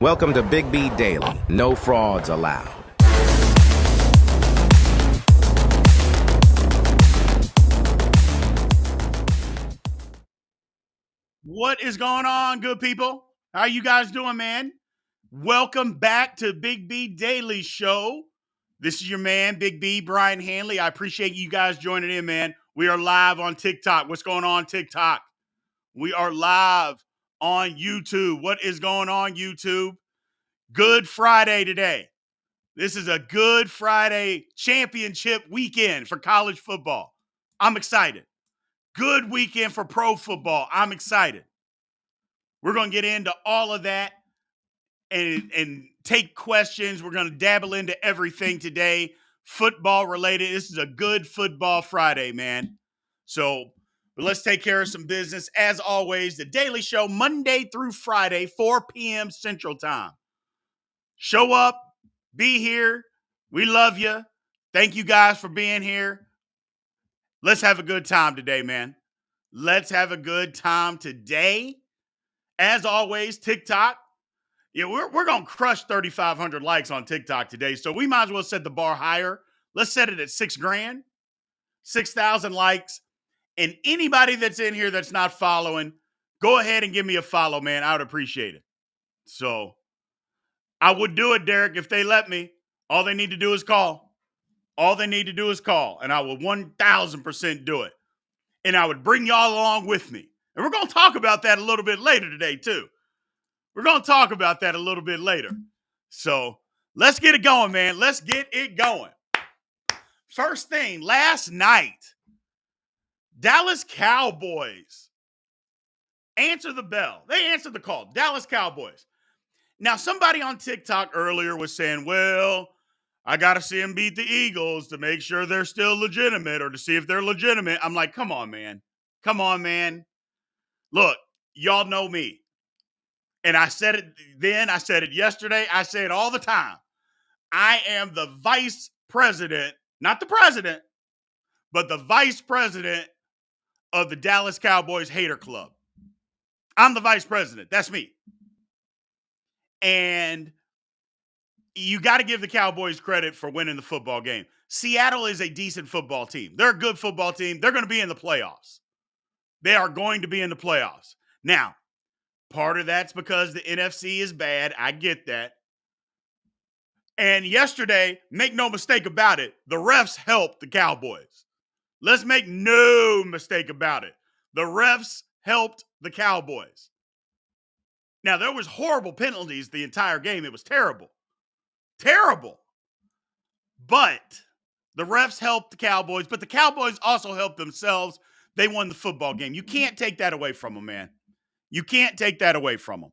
Welcome to Big B Daily. No frauds allowed. What is going on, good people? How you guys doing, man? Welcome back to Big B Daily Show. This is your man, Big B, Brien Hanley. I appreciate you guys joining in, man. We are live on TikTok. What's going on, TikTok? We are live on YouTube. What is going on, YouTube? Good Friday today. This is a Good Friday championship weekend for college football. I'm excited. Good weekend for pro football. I'm excited. We're going to get into all of that and take questions. We're going to dabble into everything today, football related. This is a good football Friday, man. So let's take care of some business. As always, the Daily Show, Monday through Friday, 4 p.m. Central Time. Show up, be here. We love you. Thank you guys for being here. Let's have a good time today, man. Let's have a good time today. As always, TikTok. Yeah, we're going to crush 3,500 likes on TikTok today. So we might as well set the bar higher. Let's set it at $6,000, 6,000 likes. And anybody that's in here that's not following, go ahead and give me a follow, man. I would appreciate it. So I would do it, Derek, if they let me. All they need to do is call. All they need to do is call. And I would 1,000% do it. And I would bring y'all along with me. And we're going to talk about that a little bit later today, too. We're going to talk about that a little bit later. So let's get it going, man. Let's get it going. First thing, last night, Dallas Cowboys answer the bell. They answered the call. Dallas Cowboys. Now, somebody on TikTok earlier was saying, well, I got to see them beat the Eagles to make sure they're still legitimate or to see if they're legitimate. I'm like, come on, man. Come on, man. Look, y'all know me. And I said it then, I said it yesterday, I say it all the time. I am the vice president, not the president, but the vice president of the Dallas Cowboys Hater Club. I'm the vice president. That's me. And you got to give the Cowboys credit for winning the football game. Seattle is a decent football team. They're a good football team. They're going to be in the playoffs. They are going to be in the playoffs. Now, part of that's because the NFC is bad. I get that. And yesterday, make no mistake about it, the refs helped the Cowboys. Let's make no mistake about it. The refs helped the Cowboys. Now, there was horrible penalties the entire game. It was terrible. Terrible. But the refs helped the Cowboys, but the Cowboys also helped themselves. They won the football game. You can't take that away from them, man. You can't take that away from them.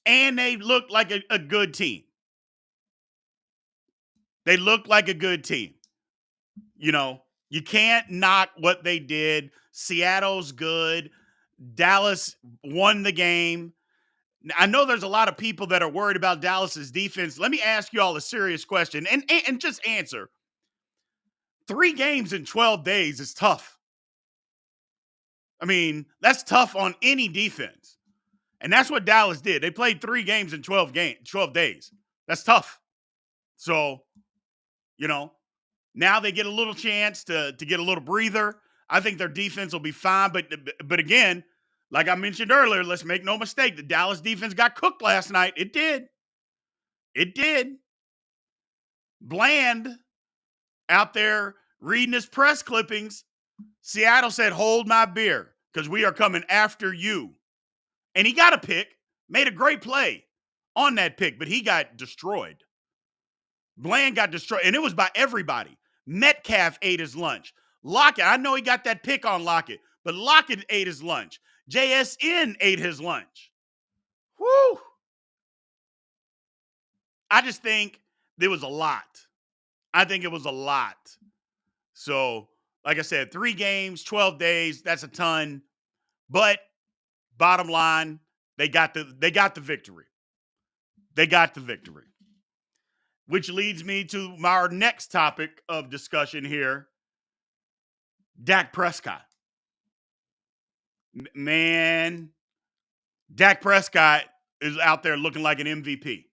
And they looked like a good team. They looked like a good team. You know, you can't knock what they did. Seattle's good. Dallas won the game. I know there's a lot of people that are worried about Dallas's defense. Let me ask you all a serious question and just answer. 3 games in 12 days is tough. I mean, that's tough on any defense. And that's what Dallas did. They played 3 games in 12 days. That's tough. So, you know, now they get a little chance to get a little breather. I think their defense will be fine. But again, like I mentioned earlier, let's make no mistake. The Dallas defense got cooked last night. It did. It did. Bland out there reading his press clippings. Seattle said, hold my beer because we are coming after you. And he got a pick, made a great play on that pick, but he got destroyed. Bland got destroyed, and it was by everybody. Metcalf ate his lunch. Lockett, I know he got that pick on Lockett, but Lockett ate his lunch. JSN ate his lunch. Whew. I just think there was a lot. I think it was a lot. So, like I said, 3 games, 12 days, that's a ton. But bottom line, they got the victory. They got the victory. Which leads me to our next topic of discussion here. Dak Prescott. Man, Dak Prescott is out there looking like an MVP.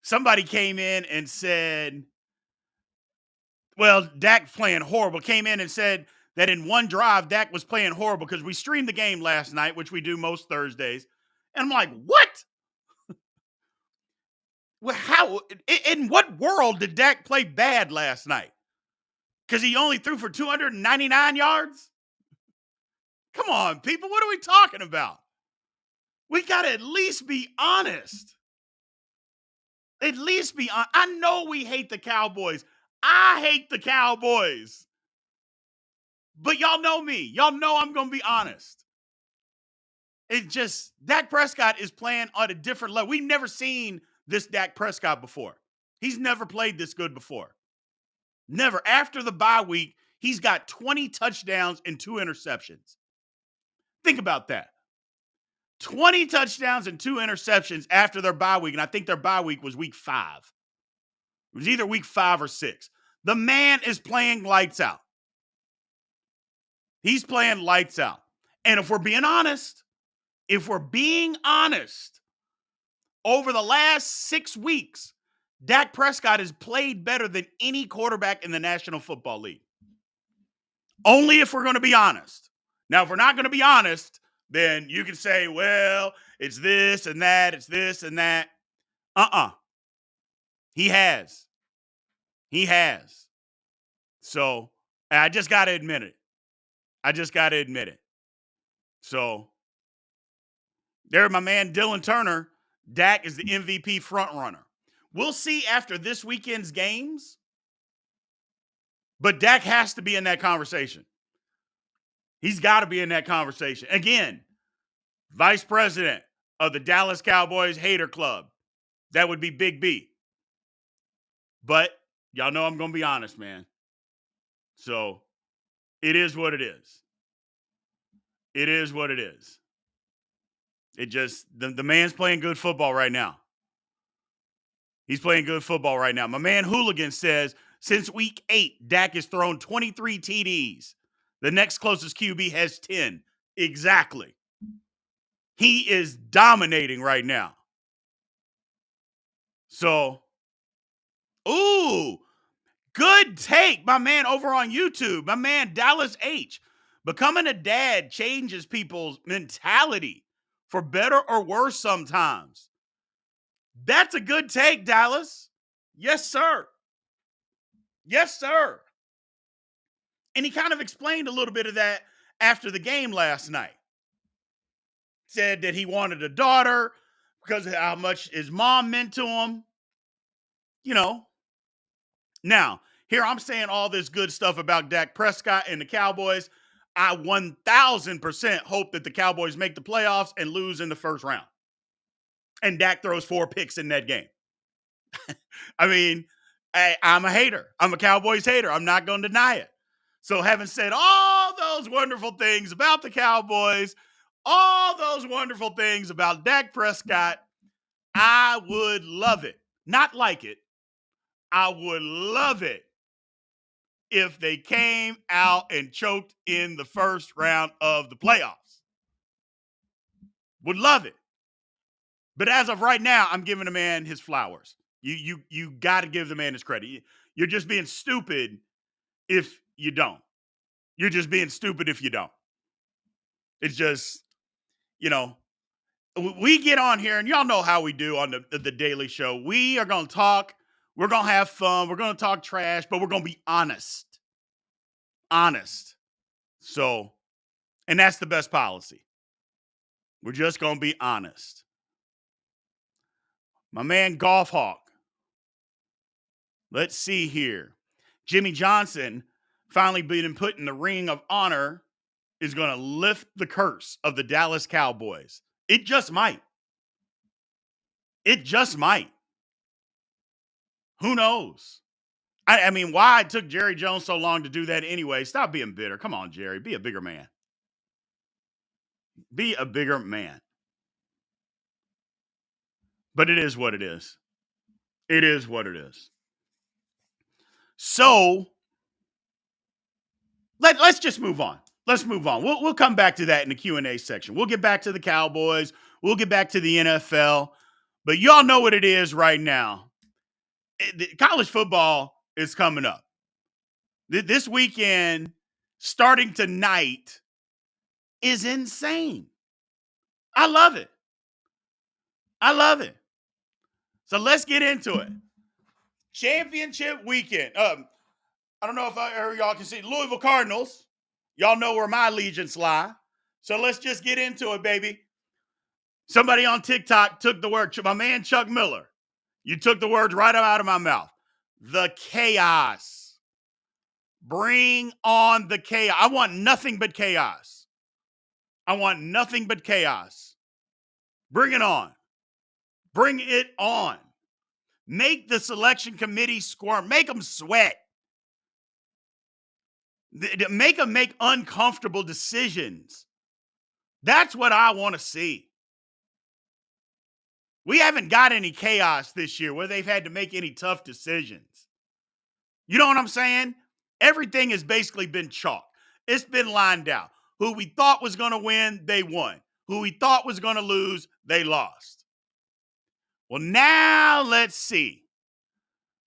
Somebody came in and said, well, Dak playing horrible, came in and said that in one drive, Dak was playing horrible because we streamed the game last night, which we do most Thursdays. And I'm like, what? Well, how? In what world did Dak play bad last night? Because he only threw for 299 yards? Come on, people. What are we talking about? We got to at least be honest. At least be honest. I know we hate the Cowboys. I hate the Cowboys. But y'all know me. Y'all know I'm going to be honest. It just, Dak Prescott is playing on a different level. We've never seen this Dak Prescott before. He's never played this good before. Never. After the bye week, he's got 20 touchdowns and 2 interceptions. Think about that. 20 touchdowns and 2 interceptions after their bye week, and I think their bye week was week 5. It was either week 5 or 6. The man is playing lights out. He's playing lights out. And if we're being honest, over the last 6 weeks, Dak Prescott has played better than any quarterback in the National Football League. Only if we're going to be honest. Now, if we're not going to be honest, then you can say, well, it's this and that, it's this and that. He has. So, I just got to admit it. So, there, my man Dylan Turner, Dak is the MVP frontrunner. We'll see after this weekend's games, but Dak has to be in that conversation. He's got to be in that conversation. Again, vice president of the Dallas Cowboys Hater Club. That would be Big B. But y'all know I'm going to be honest, man. So it is what it is. It is what it is. It just, the man's playing good football right now. He's playing good football right now. My man Hooligan says, since week 8, Dak has thrown 23 TDs. The next closest QB has 10. Exactly. He is dominating right now. So, ooh, good take, my man over on YouTube. My man Dallas H. Becoming a dad changes people's mentality for better or worse sometimes. That's a good take, Dallas. Yes, sir. Yes, sir. And he kind of explained a little bit of that after the game last night. Said that he wanted a daughter because of how much his mom meant to him. You know. Now, here I'm saying all this good stuff about Dak Prescott and the Cowboys. I 1,000% hope that the Cowboys make the playoffs and lose in the first round. And Dak throws 4 picks in that game. I mean, I'm a hater. I'm a Cowboys hater. I'm not going to deny it. So having said all those wonderful things about the Cowboys, all those wonderful things about Dak Prescott, I would love it. Not like it. I would love it if they came out and choked in the first round of the playoffs. Would love it. But as of right now, I'm giving the man his flowers. You got to give the man his credit. You're just being stupid if you don't. You're just being stupid if you don't. It's just, we get on here, and y'all know how we do on the Daily Show. We are going to talk. We're going to have fun. We're going to talk trash, but we're going to be honest. Honest. So, and that's the best policy. We're just going to be honest. My man Golf Hawk. Let's see here. Jimmy Johnson finally being put in the Ring of Honor is going to lift the curse of the Dallas Cowboys. It just might. It just might. Who knows? I mean, why it took Jerry Jones so long to do that anyway? Stop being bitter. Come on, Jerry. Be a bigger man. Be a bigger man. But it is what it is. It is what it is. So, let's just move on. let's move on. We'll come back to that in the Q&A section. We'll get back to the Cowboys. We'll get back to the NFL. But y'all know what it is right now. College football is coming up. This weekend, starting tonight, is insane. I love it. I love it. So let's get into it. Championship weekend. I don't know if y'all can see Louisville Cardinals. Y'all know where my allegiance lie. So let's just get into it, baby. Somebody on TikTok took the word, my man Chuck Miller. You took the words right out of my mouth. The chaos. Bring on the chaos. I want nothing but chaos. I want nothing but chaos. Bring it on. Bring it on. Make the selection committee squirm. Make them sweat. Make them make uncomfortable decisions. That's what I want to see. We haven't got any chaos this year where they've had to make any tough decisions. You know what I'm saying? Everything has basically been chalk. It's been lined out. Who we thought was going to win, they won. Who we thought was going to lose, they lost. Well, now let's see.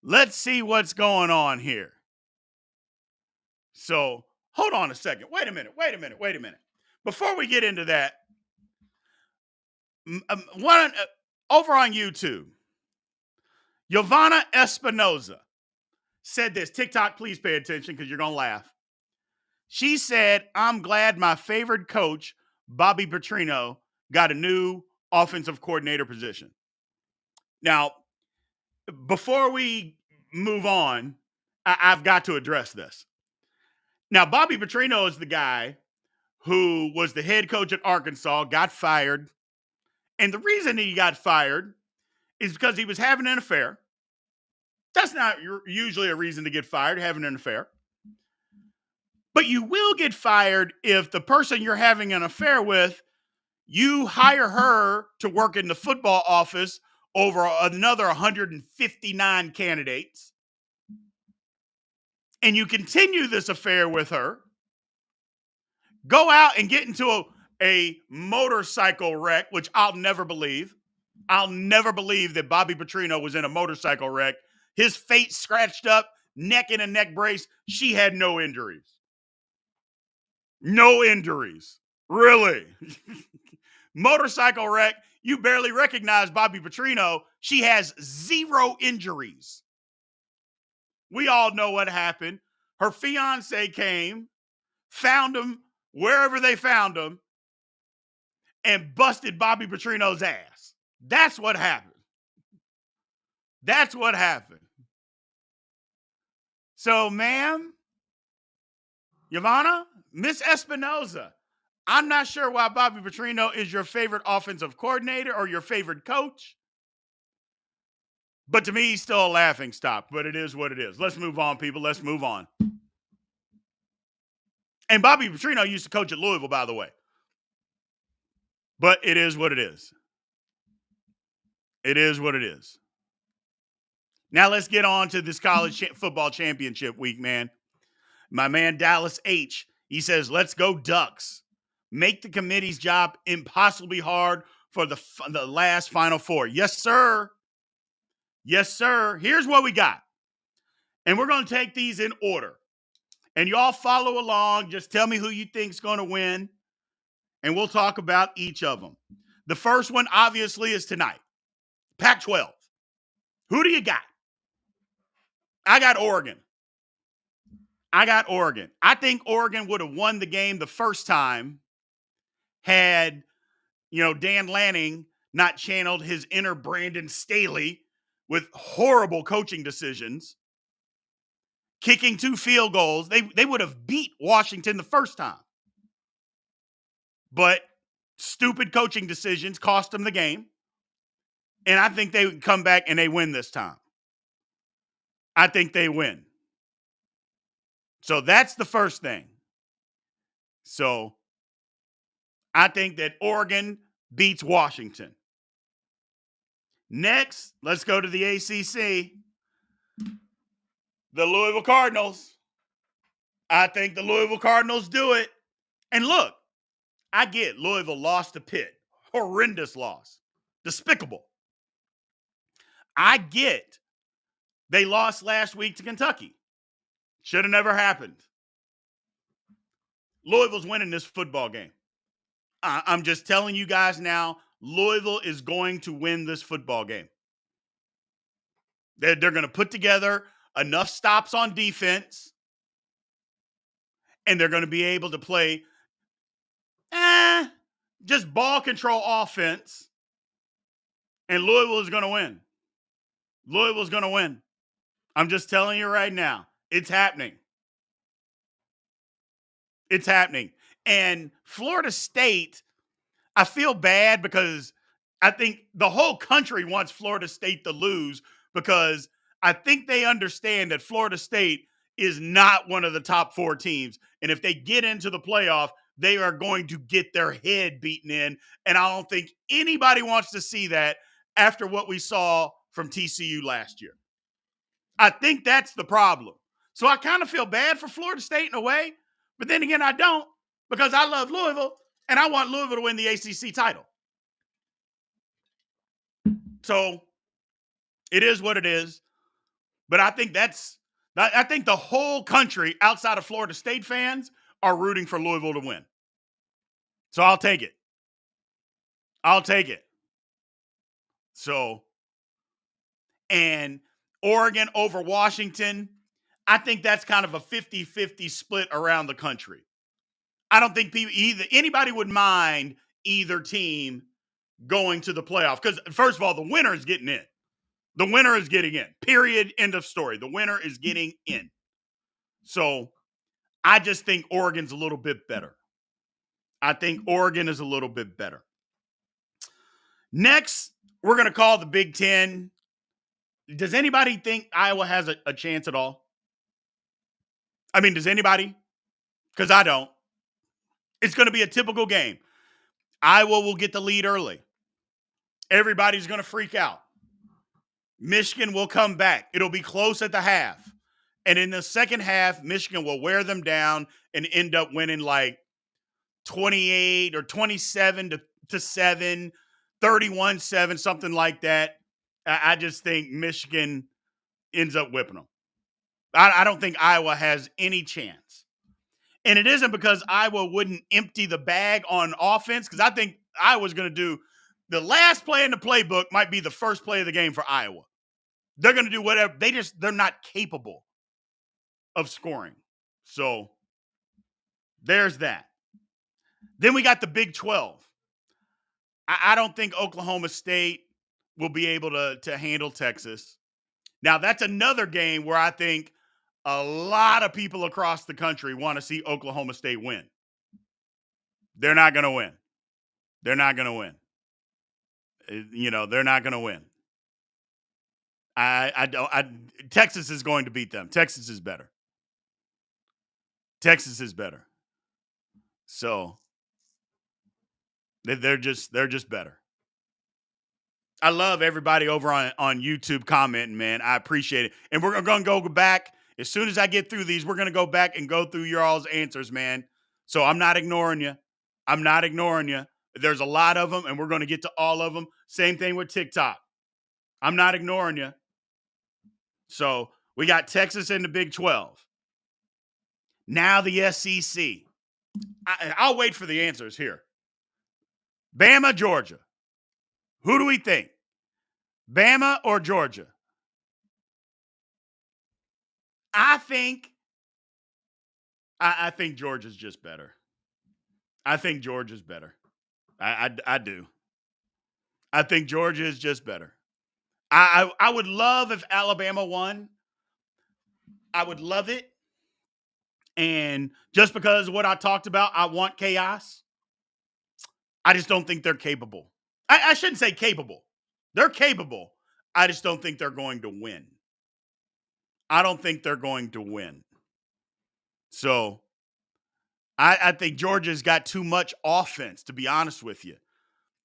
Let's see what's going on here. So, hold on a second. Wait a minute. Before we get into that, over on YouTube, Giovanna Espinoza said this. TikTok, please pay attention because you're going to laugh. She said, I'm glad my favorite coach, Bobby Petrino, got a new offensive coordinator position. Now, before we move on, I've got to address this. Now, Bobby Petrino is the guy who was the head coach at Arkansas, got fired. And the reason he got fired is because he was having an affair. That's not usually a reason to get fired, having an affair. But you will get fired if the person you're having an affair with, you hire her to work in the football office over another 159 candidates. And you continue this affair with her, go out and get into a motorcycle wreck, which I'll never believe. I'll never believe that Bobby Petrino was in a motorcycle wreck. His face scratched up, neck in a neck brace. She had no injuries. No injuries. Really? Motorcycle wreck. You barely recognize Bobby Petrino. She has 0 injuries. We all know what happened. Her fiance came, found him wherever they found him, and busted Bobby Petrino's ass. That's what happened. That's what happened. So, ma'am, Giovanna, Miss Espinoza, I'm not sure why Bobby Petrino is your favorite offensive coordinator or your favorite coach. But to me, he's still a laughing stock. But it is what it is. Let's move on, people. Let's move on. And Bobby Petrino used to coach at Louisville, by the way. But it is what it is. It is what it is. Now let's get on to this college football championship week, man. My man Dallas H., he says, let's go Ducks. Make the committee's job impossibly hard for the last Final Four. Yes, sir. Yes, sir. Here's what we got. And we're going to take these in order. And y'all follow along. Just tell me who you think's going to win. And we'll talk about each of them. The first one, obviously, is tonight. Pac-12. Who do you got? I got Oregon. I think Oregon would have won the game the first time had, Dan Lanning not channeled his inner Brandon Staley with horrible coaching decisions, kicking 2 field goals. They would have beat Washington the first time. But stupid coaching decisions cost them the game. And I think they would come back and they win this time. I think they win. So that's the first thing. So I think that Oregon beats Washington. Next, let's go to the ACC. The Louisville Cardinals. I think the Louisville Cardinals do it. And look, I get Louisville lost to Pitt. Horrendous loss. Despicable. I get they lost last week to Kentucky. Should have never happened. Louisville's winning this football game. I'm just telling you guys now, Louisville is going to win this football game. They're going to put together enough stops on defense, and they're going to be able to play just ball control offense, and Louisville is going to win. Louisville's going to win. I'm just telling you right now. It's happening. It's happening. And Florida State, I feel bad because I think the whole country wants Florida State to lose because I think they understand that Florida State is not one of the top 4 teams. And if they get into the playoff, they are going to get their head beaten in. And I don't think anybody wants to see that after what we saw from TCU last year. I think that's the problem. So I kind of feel bad for Florida State in a way, but then again, I don't because I love Louisville and I want Louisville to win the ACC title. So it is what it is. But I think the whole country outside of Florida State fans are rooting for Louisville to win. So I'll take it. I'll take it. So, and Oregon over Washington, I think that's kind of a 50-50 split around the country. I don't think anybody would mind either team going to the playoff because, first of all, the winner is getting in. The winner is getting in. Period. End of story. The winner is getting in. So I just think Oregon's a little bit better. I think Oregon is a little bit better. Next, we're going to call the Big Ten. Does anybody think Iowa has a chance at all? I mean, does anybody? Because I don't. It's going to be a typical game. Iowa will get the lead early. Everybody's going to freak out. Michigan will come back. It'll be close at the half. And in the second half, Michigan will wear them down and end up winning like 28 or 27 to 7, 31-7, something like that. I just think Michigan ends up whipping them. I don't think Iowa has any chance. And it isn't because Iowa wouldn't empty the bag on offense, because I think Iowa's going to do the last play in the playbook might be the first play of the game for Iowa. They're going to do whatever. They're not capable of scoring. So there's that. Then we got the Big 12. I don't think Oklahoma State will be able to handle Texas. Now, that's another game where I think a lot of people across the country want to see Oklahoma State win. They're not going to win. They're not going to win. They're not going to win. Texas is going to beat them. Texas is better. Texas is better. So they're just better. I love everybody over on YouTube commenting, man. I appreciate it. And we're going to go back. As soon as I get through these, we're going to go back and go through your all's answers, man. So I'm not ignoring you. I'm not ignoring you. There's a lot of them, and we're going to get to all of them. Same thing with TikTok. I'm not ignoring you. So we got Texas in the Big 12. Now the SEC. I'll wait for the answers here. Bama, Georgia. Who do we think? Bama or Georgia? I think Georgia's just better. I think Georgia's better. I do. I think Georgia is just better. I would love if Alabama won. I would love it. And just because of what I talked about, I want chaos. I just don't think they're capable. I shouldn't say capable. They're capable. I just don't think they're going to win. I don't think they're going to win. So I think Georgia's got too much offense, to be honest with you.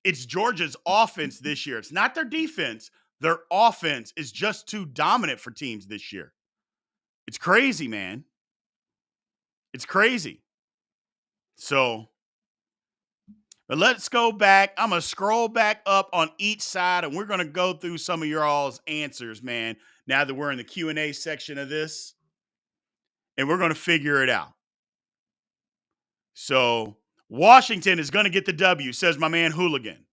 It's Georgia's offense this year. It's not their defense. Their offense is just too dominant for teams this year. It's crazy, man. It's crazy. So, but let's go back. I'm going to scroll back up on each side, and we're going to go through some of your all's answers, man, now that we're in the Q&A section of this, and we're going to figure it out. So, Washington is going to get the W, says my man Hooligan.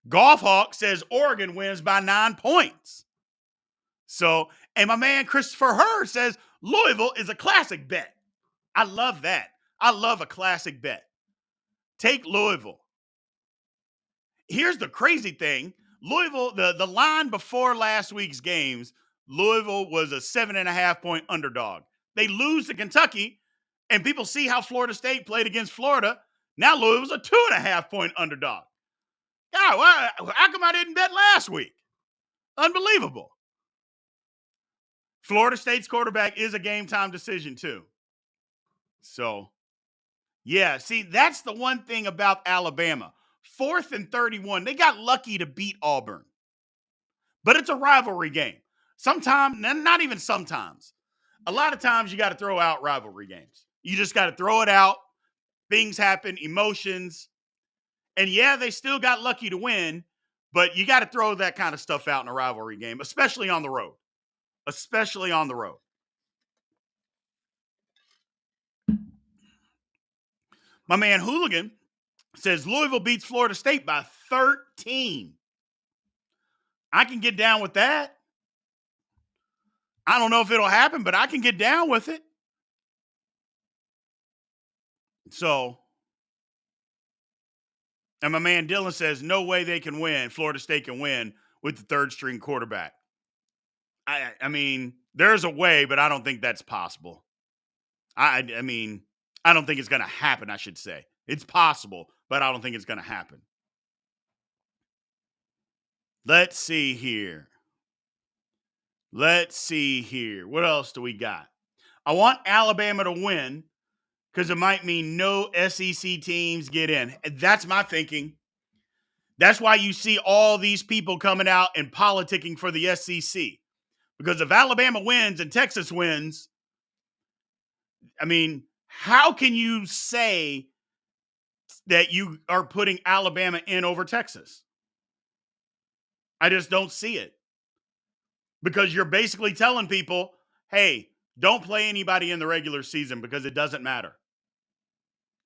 Golf Hawk says Oregon wins by 9 points. So, and my man Christopher Hurd says Louisville is a classic bet. I love that. I love a classic bet. Take Louisville. Here's the crazy thing. Louisville, the line before last week's games, Louisville was a 7.5-point underdog. They lose to Kentucky, and people see how Florida State played against Florida. Now Louisville's a 2.5-point underdog. God, how come I didn't bet last week? Unbelievable. Florida State's quarterback is a game-time decision, too. So, yeah, see, that's the one thing about Alabama. 4th and 31. They got lucky to beat Auburn. But it's a rivalry game. Sometimes, not even sometimes. A lot of times you got to throw out rivalry games. You just got to throw it out. Things happen, emotions. And yeah, they still got lucky to win, but you got to throw that kind of stuff out in a rivalry game, especially on the road. Especially on the road. My man Hooligan says Louisville beats Florida State by 13. I can get down with that. I don't know if it'll happen, but I can get down with it. So, and my man Dylan says, no way they can win. Florida State can win with the third-string quarterback. I mean, there's a way, but I don't think that's possible. I mean, I don't think it's going to happen, I should say. It's possible, but I don't think it's going to happen. Let's see here. What else do we got? I want Alabama to win because it might mean no SEC teams get in. That's my thinking. That's why you see all these people coming out and politicking for the SEC. Because if Alabama wins and Texas wins, I mean, how can you say that you are putting Alabama in over Texas? I just don't see it. Because you're basically telling people, hey, don't play anybody in the regular season because it doesn't matter.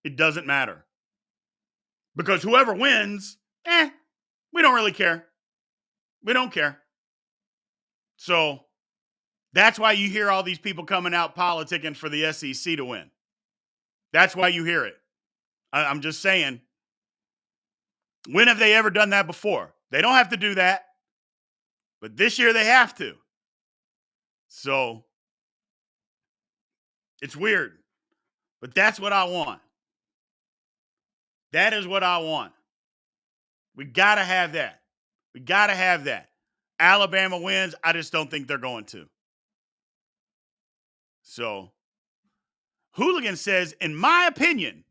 It doesn't matter. Because whoever wins, we don't really care. We don't care. So that's why you hear all these people coming out politicking for the SEC to win. That's why you hear it. I'm just saying. When have they ever done that before? They don't have to do that. But this year they have to. So it's weird. But that's what I want. That is what I want. We got to have that. We got to have that. Alabama wins. I just don't think they're going to. So, Hooligan says, in my opinion,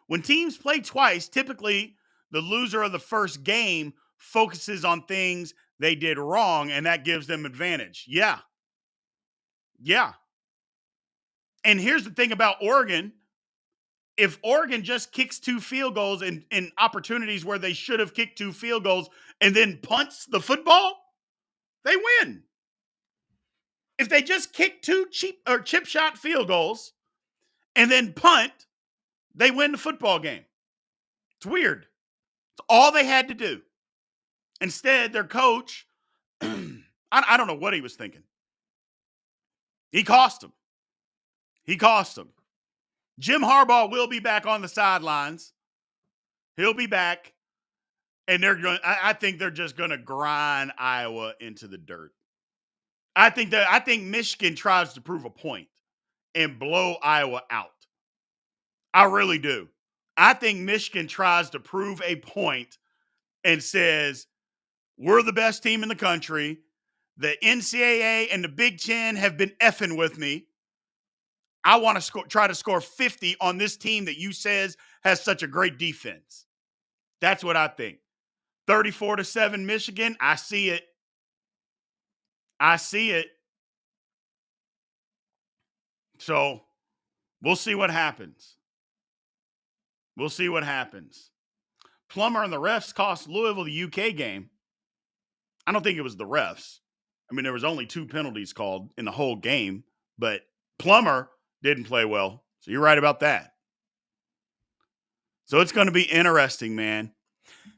when teams play twice, typically the loser of the first game focuses on things they did wrong, and that gives them advantage. Yeah. And here's the thing about Oregon. If Oregon just kicks 2 field goals in opportunities where they should have kicked 2 field goals and then punts the football, they win. If they just kick 2 chip shot field goals and then punt, they win the football game. It's weird. It's all they had to do. Instead, their coach, I don't know what he was thinking. He cost them. Jim Harbaugh will be back on the sidelines. He'll be back. And I think they're just going to grind Iowa into the dirt. I think Michigan tries to prove a point and blow Iowa out. I really do. I think Michigan tries to prove a point and says, we're the best team in the country. The NCAA and the Big Ten have been effing with me. I want to try to score 50 on this team that you says has such a great defense. That's what I think. 34-7 Michigan. I see it. So we'll see what happens. We'll see what happens. Plummer and the refs cost Louisville the UK game. I don't think it was the refs. I mean, there was only 2 penalties called in the whole game, but Plummer didn't play well. So you're right about that. So it's going to be interesting, man.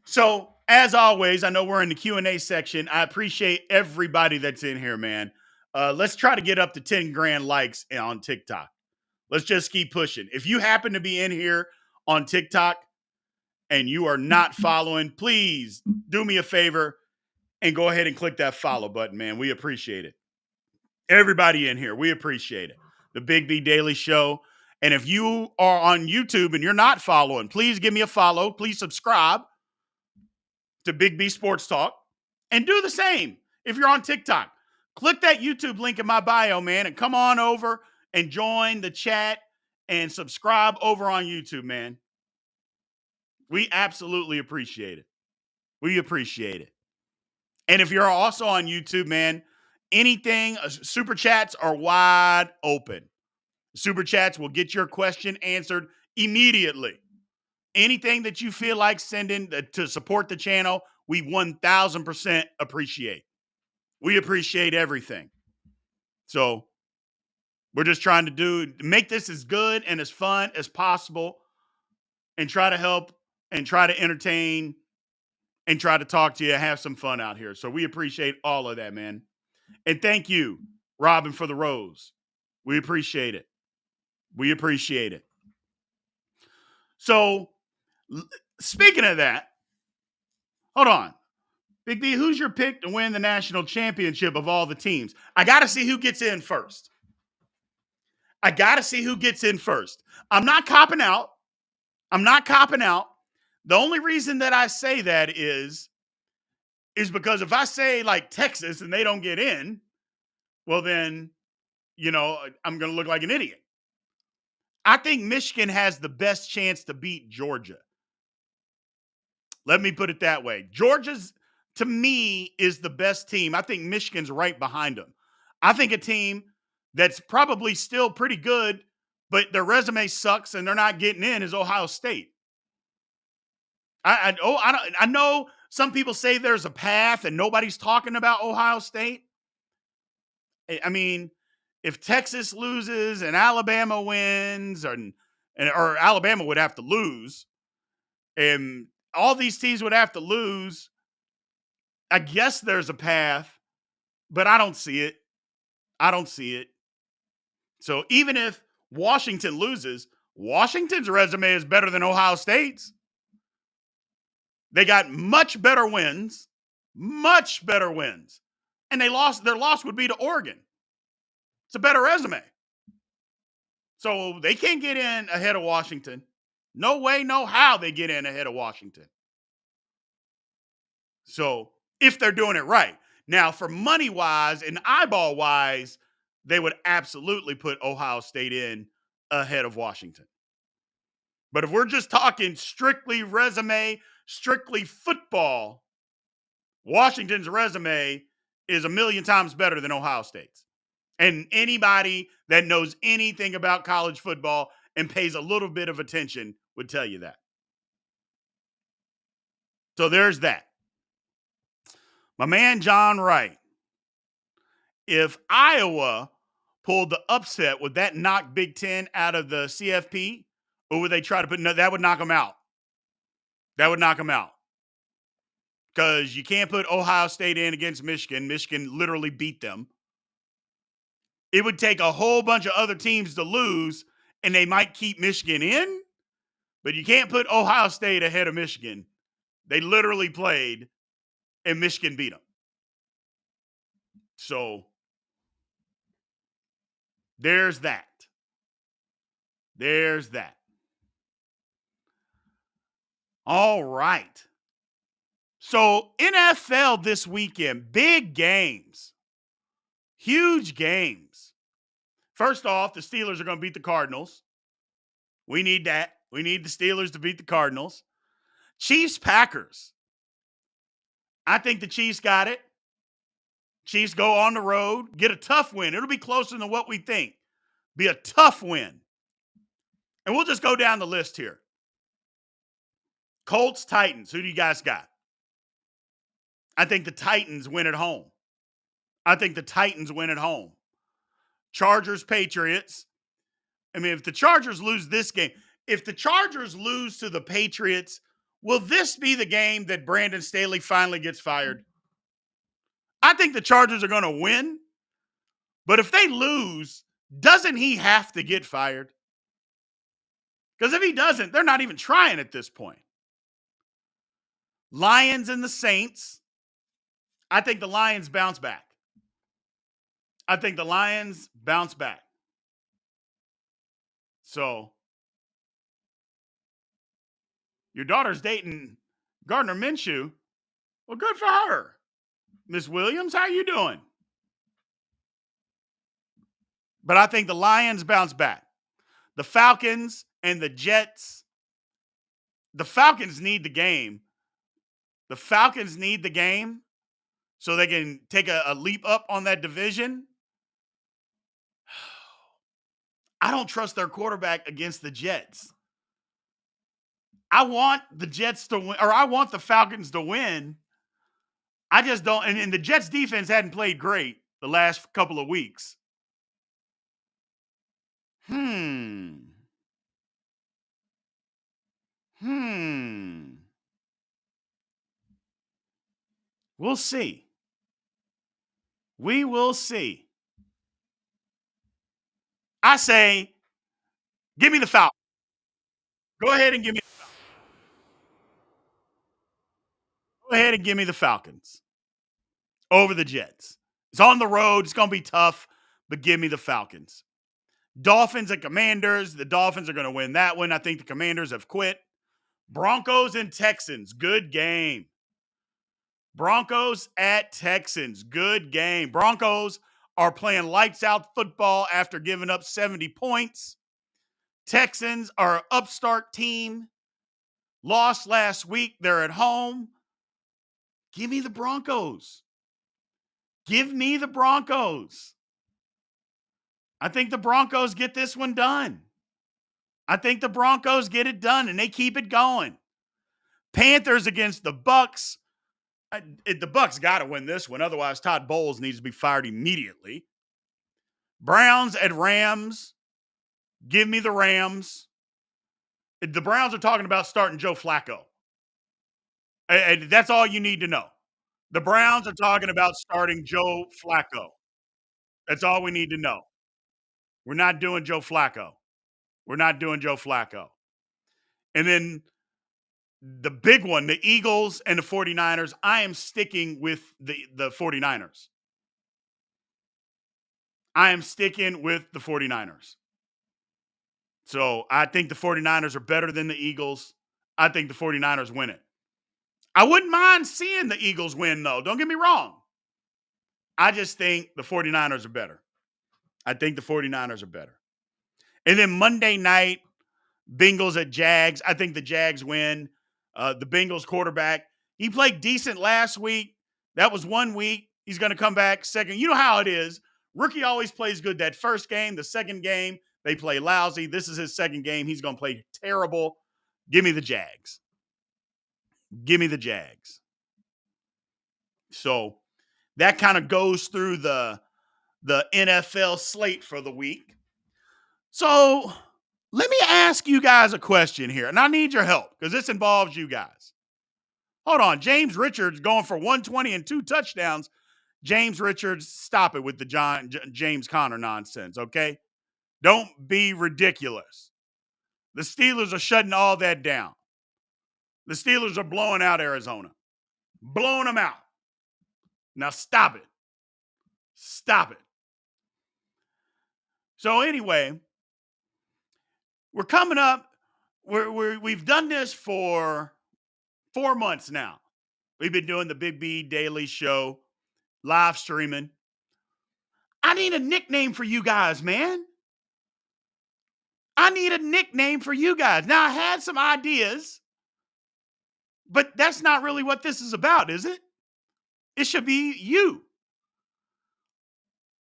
So as always, I know we're in the Q&A section. I appreciate everybody that's in here, man. Let's try to get up to 10 grand likes on TikTok. Let's just keep pushing. If you happen to be in here on TikTok and you are not following, please do me a favor and go ahead and click that follow button, man. We appreciate it. Everybody in here, we appreciate it. The Big B Daily Show. And if you are on YouTube and you're not following, please give me a follow. Please subscribe to Big B Sports Talk and do the same if you're on TikTok. Click that YouTube link in my bio, man, and come on over and join the chat and subscribe over on YouTube, man. We absolutely appreciate it. We appreciate it. And if you're also on YouTube, man, anything, super chats are wide open. Super chats will get your question answered immediately. Anything that you feel like sending to support the channel, we 1000% appreciate. We appreciate everything. So we're just trying to make this as good and as fun as possible and try to help and try to entertain and try to talk to you, have some fun out here. So we appreciate all of that, man. And thank you, Robin, for the rose. We appreciate it. We appreciate it. So speaking of that, hold on. Big B, who's your pick to win the national championship of all the teams? I got to see who gets in first. I'm not copping out. The only reason that I say that is because if I say like Texas and they don't get in, well then, I'm going to look like an idiot. I think Michigan has the best chance to beat Georgia. Let me put it that way. Georgia's, to me, is the best team. I think Michigan's right behind them. I think a team that's probably still pretty good, but their resume sucks and they're not getting in is Ohio State. I know some people say there's a path and nobody's talking about Ohio State. I mean, if Texas loses and Alabama wins, or Alabama would have to lose, and all these teams would have to lose, I guess there's a path, but I don't see it. So even if Washington loses, Washington's resume is better than Ohio State's. They got much better wins. And their loss would be to Oregon. It's a better resume. So they can't get in ahead of Washington. No way, no how they get in ahead of Washington. So if they're doing it right. Now, for money-wise and eyeball-wise, they would absolutely put Ohio State in ahead of Washington. But if we're just talking strictly resume, strictly football, Washington's resume is 1,000,000 times better than Ohio State's. And anybody that knows anything about college football and pays a little bit of attention would tell you that. So there's that. My man John Wright. If Iowa pulled the upset, would that knock Big Ten out of the CFP? Or would they try to put, no, that would knock them out. Because you can't put Ohio State in against Michigan. Michigan literally beat them. It would take a whole bunch of other teams to lose, and they might keep Michigan in. But you can't put Ohio State ahead of Michigan. They literally played, and Michigan beat them. So there's that. All right. So NFL this weekend, big games, huge games. First off, the Steelers are going to beat the Cardinals. We need that. We need the Steelers to beat the Cardinals. Chiefs, Packers. I think the Chiefs got it. Chiefs go on the road, get a tough win. It'll be closer than what we think. Be a tough win. And we'll just go down the list here. Colts, Titans. Who do you guys got? I think the Titans win at home. I think the Titans win at home. Chargers, Patriots. I mean, if the Chargers lose this game, if the Chargers lose to the Patriots, will this be the game that Brandon Staley finally gets fired? I think the Chargers are going to win, but if they lose, doesn't he have to get fired? Because if he doesn't, they're not even trying at this point. Lions and the Saints. I think the Lions bounce back. I think the Lions bounce back. So, your daughter's dating Gardner Minshew. Well, good for her. Miss Williams, how you doing? But I think the Lions bounce back. The Falcons and the Jets. The Falcons need the game. The Falcons need the game so they can take a leap up on that division. I don't trust their quarterback against the Jets. I want the Jets to win, or I want the Falcons to win. I just don't. And the Jets defense hadn't played great the last couple of weeks. We'll see. We will see. I say, give me the Falcons. Go ahead and give me the Falcons. Go ahead and give me the Falcons over the Jets. It's on the road. It's going to be tough, but give me the Falcons. Dolphins and Commanders. The Dolphins are going to win that one. I think the Commanders have quit. Broncos and Texans. Good game. Broncos at Texans. Good game. Broncos are playing lights out football after giving up 70 points. Texans are an upstart team. Lost last week. They're at home. Give me the Broncos. Give me the Broncos. I think the Broncos get this one done. I think the Broncos get it done, and they keep it going. Panthers against the Bucks. The Bucks got to win this one. Otherwise, Todd Bowles needs to be fired immediately. Browns at Rams. Give me the Rams. The Browns are talking about starting Joe Flacco. And that's all you need to know. The Browns are talking about starting Joe Flacco. That's all we need to know. We're not doing Joe Flacco. We're not doing Joe Flacco. And then the big one, the Eagles and the 49ers, I am sticking with the 49ers. I am sticking with the 49ers. So I think the 49ers are better than the Eagles. I think the 49ers win it. I wouldn't mind seeing the Eagles win, though. Don't get me wrong. I just think the 49ers are better. I think the 49ers are better. And then Monday night, Bengals at Jags. I think the Jags win. The Bengals quarterback, he played decent last week. That was 1 week. He's going to come back second. You know how it is. Rookie always plays good that first game. The second game, they play lousy. This is his second game. He's going to play terrible. Give me the Jags. Give me the Jags. So that kind of goes through the NFL slate for the week. So let me ask you guys a question here, and I need your help because this involves you guys. Hold on. James Richards going for 120 and 2 touchdowns. James Richards, stop it with the James Conner nonsense, okay? Don't be ridiculous. The Steelers are shutting all that down. The Steelers are blowing out Arizona. Blowing them out. Now stop it. Stop it. So anyway, we're coming up. We've done this for 4 months now. We've been doing the Big B Daily Show, live streaming. I need a nickname for you guys, man. I need a nickname for you guys. Now, I had some ideas, but that's not really what this is about, is it? It should be you.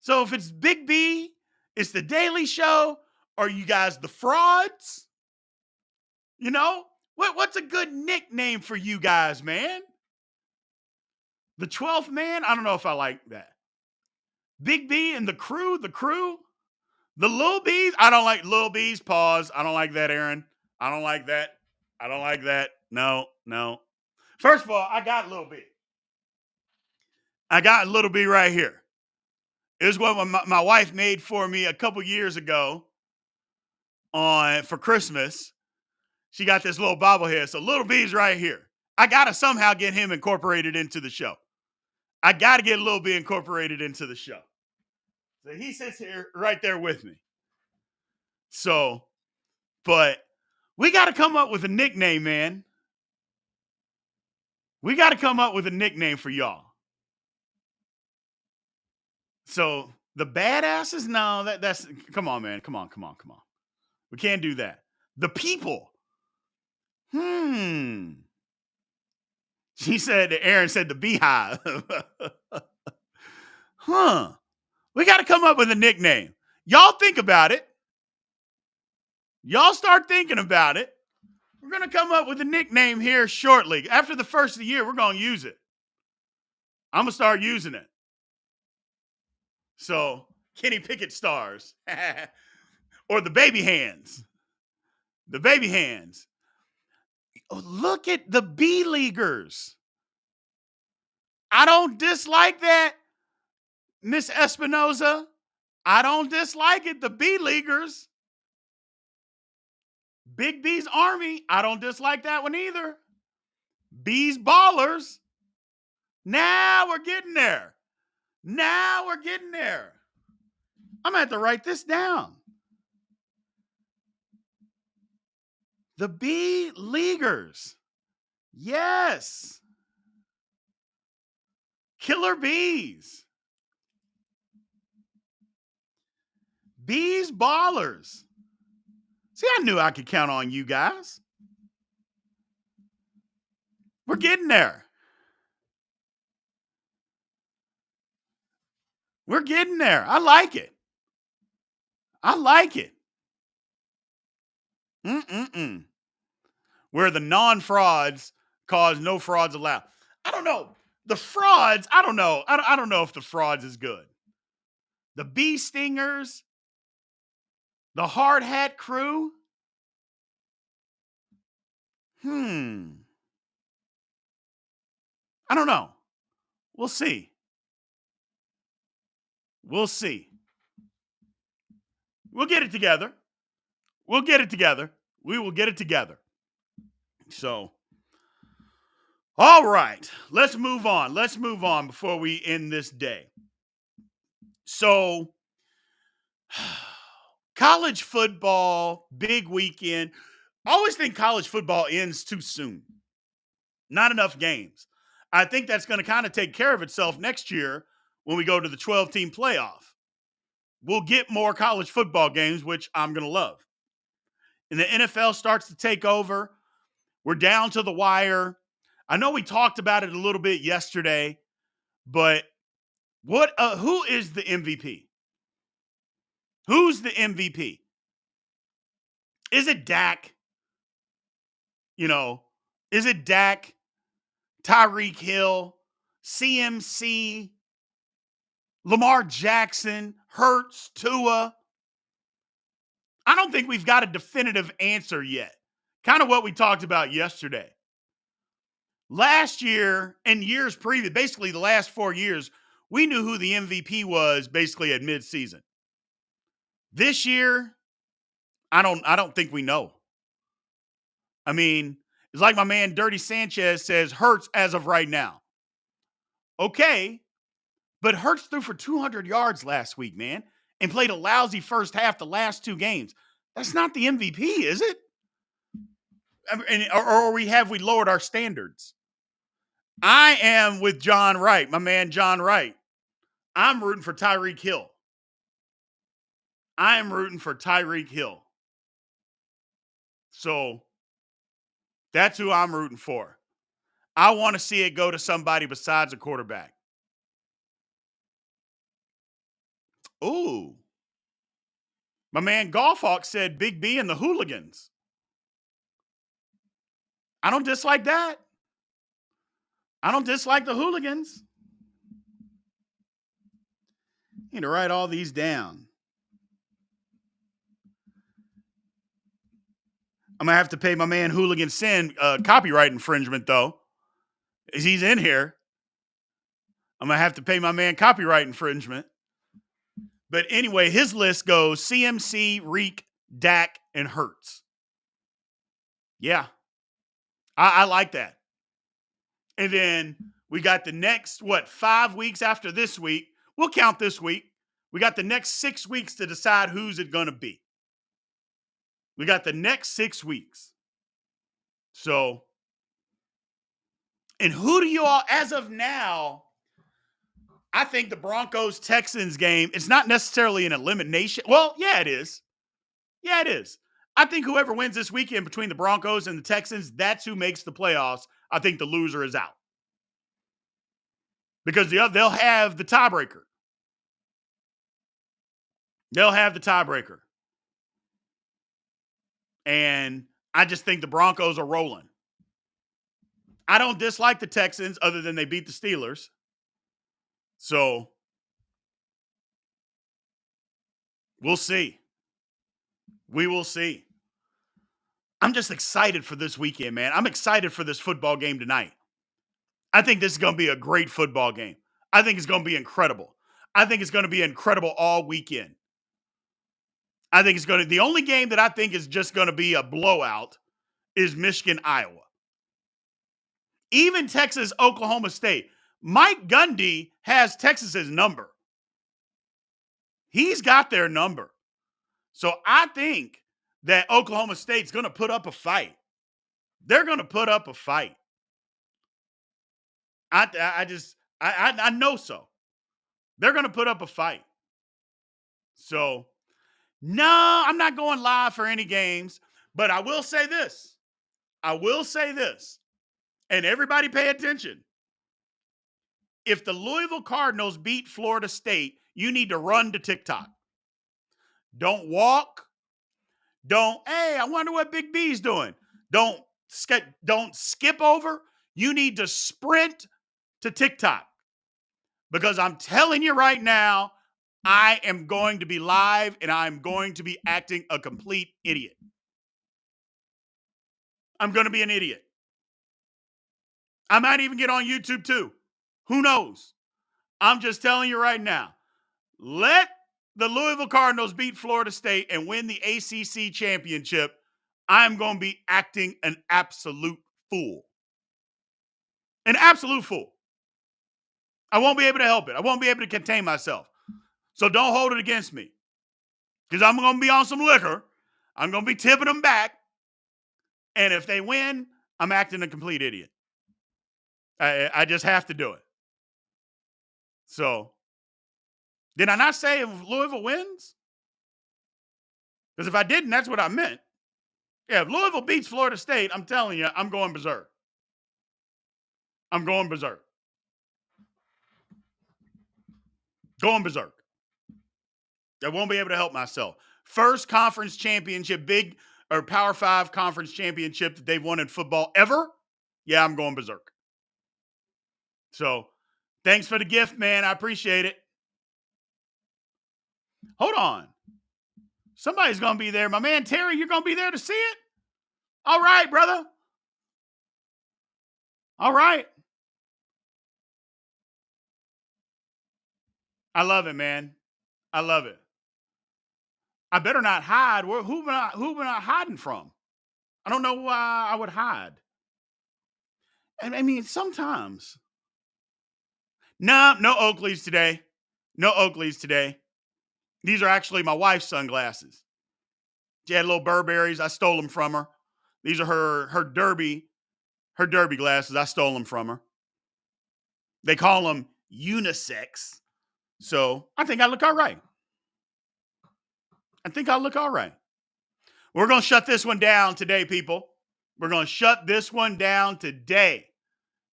So if it's Big B, it's the Daily Show, are you guys the frauds? You know? What's a good nickname for you guys, man? The 12th man? I don't know if I like that. Big B and the crew, the Lil B's. I don't like Lil B's. Pause. I don't like that, Aaron. I don't like that. I don't like that. No, no. First of all, I got Lil B. I got Little B right here. It was what my wife made for me a couple years ago for Christmas. She got this little bobblehead. So Little B's right here. I got to somehow get him incorporated into the show. I got to get Lil B incorporated into the show. So he sits here right there with me. So, but we got to come up with a nickname, man. We got to come up with a nickname for y'all. So the badasses, no, that's come on, man. Come on. We can't do that. The people. She said, Aaron said the beehive. Huh. We got to come up with a nickname. Y'all think about it. Y'all start thinking about it. We're going to come up with a nickname here shortly. After the first of the year, we're going to use it. I'm going to start using it. So, Kenny Pickett stars. Or the baby hands. The baby hands. Oh, look at the B-leaguers. I don't dislike that, Miss Espinoza. I don't dislike it. The B-leaguers. Big B's Army. I don't dislike that one either. B's Ballers. Now we're getting there. I'm going to have to write this down. The B-leaguers. Yes. Killer Bees. Bees Ballers. See, I knew I could count on you guys. We're getting there. We're getting there. I like it. Where the non-frauds cause no frauds allowed. I don't know. The frauds, I don't know. I don't know if the frauds is good. The bee stingers, the hard hat crew. I don't know. We'll see. We'll get it together. We will get it together. So, all right. Let's move on before we end this day. So, college football, big weekend. I always think college football ends too soon. Not enough games. I think that's going to kind of take care of itself next year when we go to the 12-team playoff. We'll get more college football games, which I'm going to love. And the NFL starts to take over. We're down to the wire. I know we talked about it a little bit yesterday, but who is the MVP? Who's the MVP? Is it Dak? Is it Dak, Tyreek Hill, CMC, Lamar Jackson, Hurts, Tua? I don't think we've got a definitive answer yet. Kind of what we talked about yesterday. Last year and years previous, basically the last 4 years, we knew who the MVP was basically at midseason. This year, I don't think we know. I mean, it's like my man Dirty Sanchez says, Hurts as of right now. Okay, but Hurts threw for 200 yards last week, man, and played a lousy first half the last 2 games. That's not the MVP, is it? Or have we lowered our standards? I am with John Wright, my man John Wright. I'm rooting for Tyreek Hill. So that's who I'm rooting for. I want to see it go to somebody besides a quarterback. Ooh. My man Golfhawk said Big B and the Hooligans. I don't dislike that. I don't dislike the hooligans. I need to write all these down. I'm going to have to pay my man Hooligan Sin copyright infringement, though. He's in here. I'm going to have to pay my man copyright infringement. But anyway, his list goes CMC, Reek, Dak, and Hurts. Yeah. I like that. And then we got the next, 5 weeks after this week. We'll count this week. We got the next 6 weeks to decide who's it going to be. We got the next 6 weeks. So, and who do you all, as of now, I think the Broncos-Texans game, it's not necessarily an elimination. Well, yeah, it is. Yeah, it is. I think whoever wins this weekend between the Broncos and the Texans, that's who makes the playoffs. I think the loser is out. Because they'll have the tiebreaker. They'll have the tiebreaker. And I just think the Broncos are rolling. I don't dislike the Texans other than they beat the Steelers. So we'll see. We will see. I'm just excited for this weekend, man. I'm excited for this football game tonight. I think this is going to be a great football game. I think it's going to be incredible. I think it's going to be incredible all weekend. I think it's going to, the only game that I think is just going to be a blowout is Michigan, Iowa. Even Texas, Oklahoma State. Mike Gundy has Texas's number. He's got their number. So I think that Oklahoma State's going to put up a fight. They're going to put up a fight. I know so. They're going to put up a fight. So, no, I'm not going live for any games, but I will say this. And everybody pay attention. If the Louisville Cardinals beat Florida State, you need to run to TikTok. Don't walk. Hey, I wonder what Big B's doing. Don't skip over. You need to sprint to TikTok. Because I'm telling you right now, I am going to be live and I'm going to be acting a complete idiot. I'm going to be an idiot. I might even get on YouTube too. Who knows? I'm just telling you right now. Let the Louisville Cardinals beat Florida State and win the ACC championship. I'm going to be acting an absolute fool. An absolute fool. I won't be able to help it. I won't be able to contain myself. So don't hold it against me. Because I'm going to be on some liquor. I'm going to be tipping them back. And if they win, I'm acting a complete idiot. I just have to do it. So, did I not say if Louisville wins? Because if I didn't, that's what I meant. Yeah, if Louisville beats Florida State, I'm telling you, I'm going berserk. I'm going berserk. Going berserk. I won't be able to help myself. First conference championship, Power 5 conference championship that they've won in football ever. Yeah, I'm going berserk. So, thanks for the gift, man. I appreciate it. Hold on. Somebody's going to be there. My man Terry, you're going to be there to see it? All right, brother. All right. I love it, man. I love it. I better not hide. Who am I hiding from? I don't know why I would hide. I mean, sometimes. No Oakleys today. No Oakleys today. These are actually my wife's sunglasses. She had little Burberrys. I stole them from her. These are her derby glasses. I stole them from her. They call them unisex. So I think I look all right. We're going to shut this one down today, people. We're going to shut this one down today.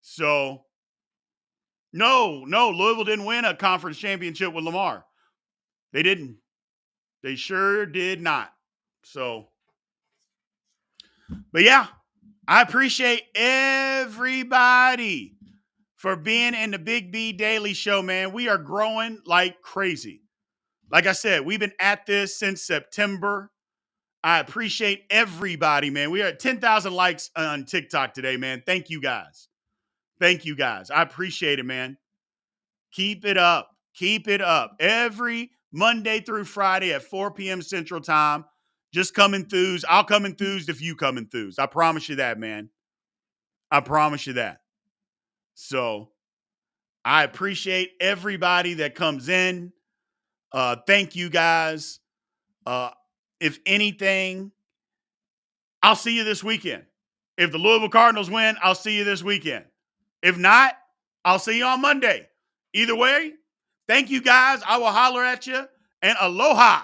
So, no, Louisville didn't win a conference championship with Lamar. They didn't. They sure did not. So, but yeah, I appreciate everybody for being in the Big B Daily Show, man. We are growing like crazy. Like I said, we've been at this since September. I appreciate everybody, man. We are at 10,000 likes on TikTok today, man. Thank you guys. Thank you guys. I appreciate it, man. Keep it up. Keep it up. Every Monday through Friday at 4 p.m. Central Time. Just come enthused. I'll come enthused if you come enthused. I promise you that, man. I promise you that. So I appreciate everybody that comes in. Thank you guys. If anything, I'll see you this weekend. If the Louisville Cardinals win, I'll see you this weekend. If not, I'll see you on Monday. Either way, thank you guys. I will holler at you, and aloha.